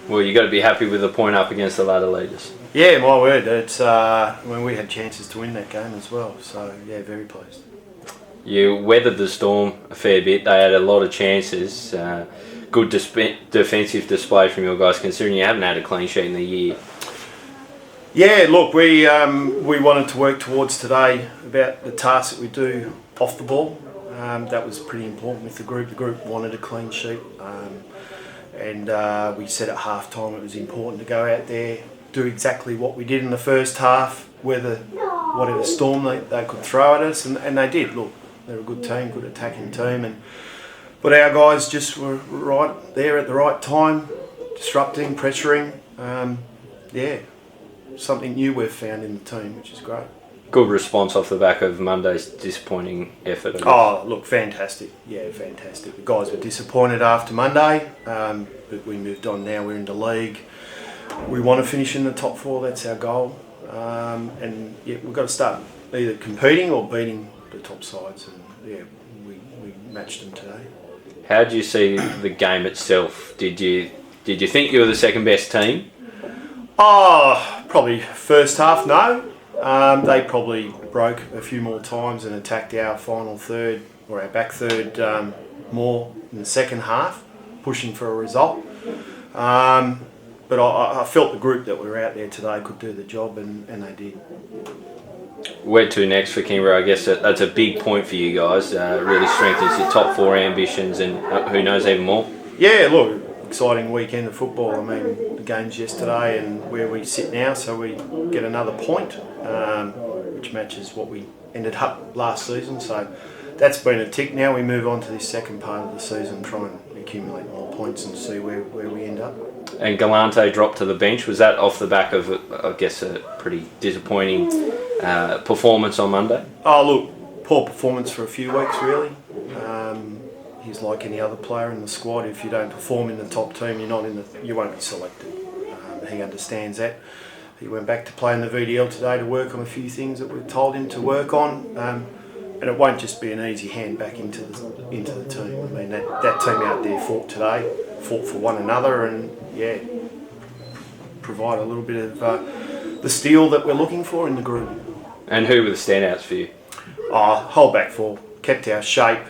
Well, you got to be happy with the point up against the ladder leaders. Yeah, my word. It's when we had chances to win that game as well. So yeah, very pleased. You weathered the storm a fair bit. They had a lot of chances. Good defensive display from your guys, considering you haven't had a clean sheet in the year. Yeah, look, we wanted to work towards today about the tasks that we do off the ball. That was pretty important with the group. The group wanted a clean sheet, and we said at half time it was important to go out there, do exactly what we did in the first half, weather whatever storm they could throw at us, and they did. Look, they're a good team, good attacking team, but our guys just were right there at the right time, disrupting, pressuring. Something new we've found in the team, which is great. Good response off the back of Monday's disappointing effort. Oh, look, fantastic. Yeah, fantastic. The guys were disappointed after Monday, but we moved on now. We're in the league. We want to finish in the top 4. That's our goal. And yeah, we've got to start either competing or beating the top sides. And yeah, we matched them today. How do you see the game itself? Did you think you were the second best team? Oh, probably first half, no. They probably broke a few more times and attacked our final third, or our back third, more in the second half, pushing for a result. But I felt the group that were out there today could do the job, and they did. Where to next for Kingborough? I guess that's a big point for you guys. Really strengthens your top 4 ambitions, and who knows, even more. Yeah, look, exciting weekend of football. I mean, the game's yesterday and where we sit now, so we get another point, which matches what we ended up last season. So that's been a tick. Now we move on to this second part of the season, try and accumulate more points and see where we end up. And Galante dropped to the bench. Was that off the back of, I guess, a pretty disappointing performance on Monday? Oh, look, poor performance for a few weeks, really. He's like any other player in the squad. If you don't perform in the top team, you won't be selected. He understands that. He went back to play in the VDL today to work on a few things that we've told him to work on, and it won't just be an easy hand back into the team. I mean, that team out there fought today, fought for one another, and yeah, provide a little bit of the steel that we're looking for in the group. And who were the standouts for you? Whole back 4, kept our shape.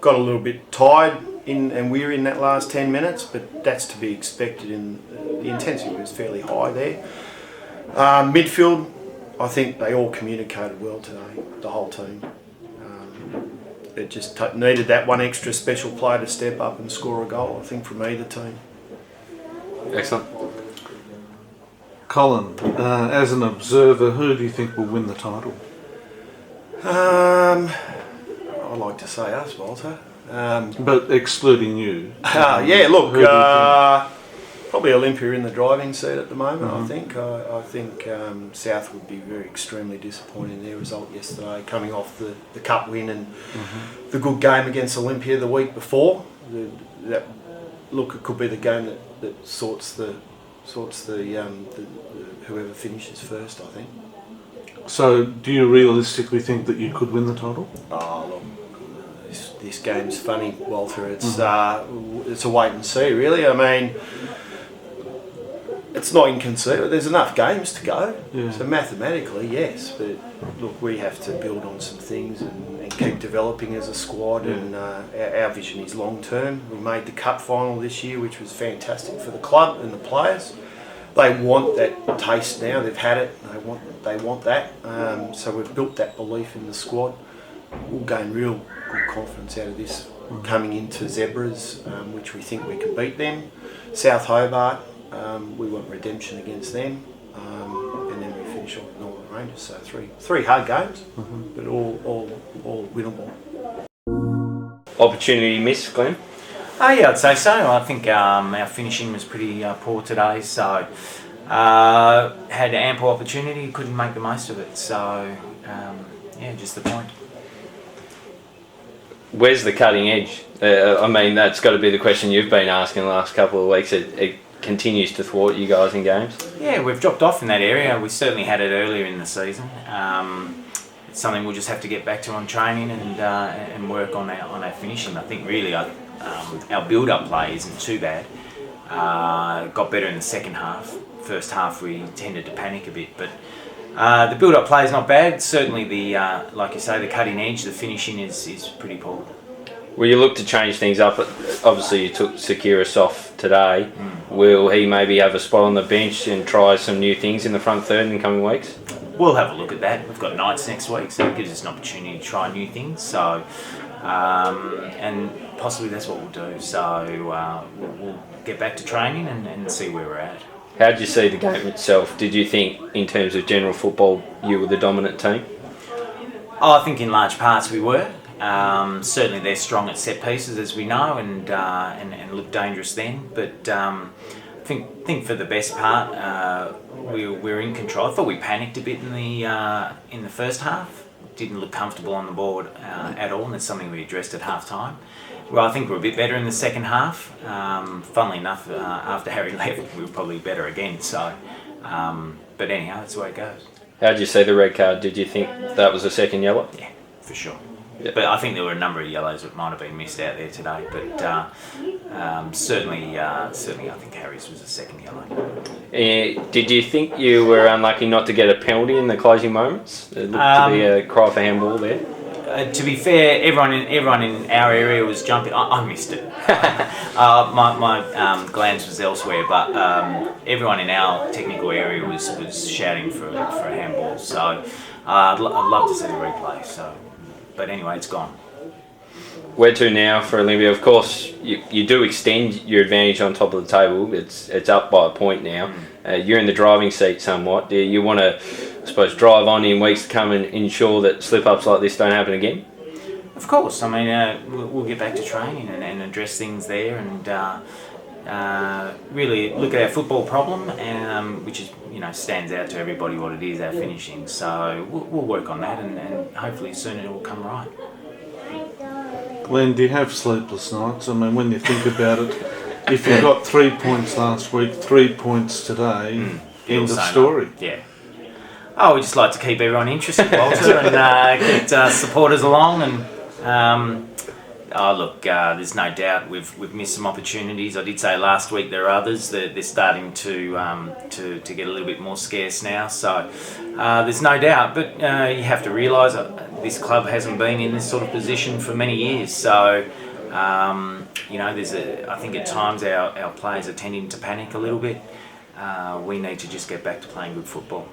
Got a little bit tired and weary in that last 10 minutes, but that's to be expected. The intensity was fairly high there. Midfield, I think they all communicated well today, the whole team. It just needed that one extra special player to step up and score a goal, I think, from either team. Excellent. Colin, as an observer, who do you think will win the title? I'd like to say us, Walter. But excluding you. Yeah, look, probably Olympia in the driving seat at the moment. I think South would be extremely disappointed in their result yesterday, coming off the cup win and the good game against Olympia the week before. It could be the game that sorts the whoever finishes first, I think. So, do you realistically think that you could win the title? Oh, look, this game's funny, Walter. It's a wait and see, really. I mean, it's not inconceivable. There's enough games to go, so mathematically, yes. But look, we have to build on some things and keep developing as a squad. And our vision is long term. We made the cup final this year, which was fantastic for the club and the players. They want that taste now. They've had it. They want that. So we've built that belief in the squad. We'll gain real good confidence out of this coming into Zebras, which we think we can beat them. South Hobart, we want redemption against them, and then we finish off with Northern Rangers. So three hard games, but all winnable. Opportunity missed, Glenn? Yeah, I'd say so. I think our finishing was pretty poor today, so had ample opportunity, couldn't make the most of it. So, just the point. Where's the cutting edge? I mean, that's got to be the question you've been asking the last couple of weeks. It continues to thwart you guys in games. Yeah, we've dropped off in that area. We certainly had it earlier in the season. It's something we'll just have to get back to on training and work on our finishing. I think really our build-up play isn't too bad. Got better in the second half. First half we tended to panic a bit, but the build-up play is not bad. Certainly the, like you say, the cutting edge, the finishing is pretty poor. Will you look to change things up? Obviously, you took Sekiris off today. Will he maybe have a spot on the bench and try some new things in the front third in the coming weeks? We'll have a look at that. We've got Knights next week, so it gives us an opportunity to try new things. So, and possibly that's what we'll do. So we'll get back to training and see where we're at. How did you see the game itself? Did you think, in terms of general football, you were the dominant team? I think in large parts we were. Certainly they're strong at set pieces, as we know, and look dangerous then. But I think for the best part, we're in control. I thought we panicked a bit in the first half. Didn't look comfortable on the board at all, and that's something we addressed at half time. Well, I think we're a bit better in the second half. Funnily enough, after Harry left, we were probably better again. So, but anyhow, that's the way it goes. How did you see the red card? Did you think that was a second yellow? Yeah, for sure. Yeah. But I think there were a number of yellows that might have been missed out there today. But certainly, I think Harry's was a second yellow. Did you think you were unlucky not to get a penalty in the closing moments? It looked to be a cry for handball there. To be fair, everyone in our area was jumping. I missed it. My glance was elsewhere, but everyone in our technical area was shouting for a handball. So I'd love to see the replay. So, but anyway, it's gone. Where to now for Olympia? Of course, you do extend your advantage on top of the table. It's up by a point now. You're in the driving seat somewhat. Do you want to, I suppose, drive on in weeks to come and ensure that slip-ups like this don't happen again? Of course. I mean, we'll get back to training and address things there and really look at our football problem, which is, stands out to everybody what it is, our finishing. So we'll work on that and hopefully soon it will come right. Glenn, do you have sleepless nights? I mean, when you think about it, if you got 3 points last week, 3 points today, end of story. Yeah. Oh, we just like to keep everyone interested, Walter, and get supporters along. And there's no doubt we've missed some opportunities. I did say last week there are others that they're starting to get a little bit more scarce now. So there's no doubt, but you have to realise this club hasn't been in this sort of position for many years. So I think at times our players are tending to panic a little bit. We need to just get back to playing good football.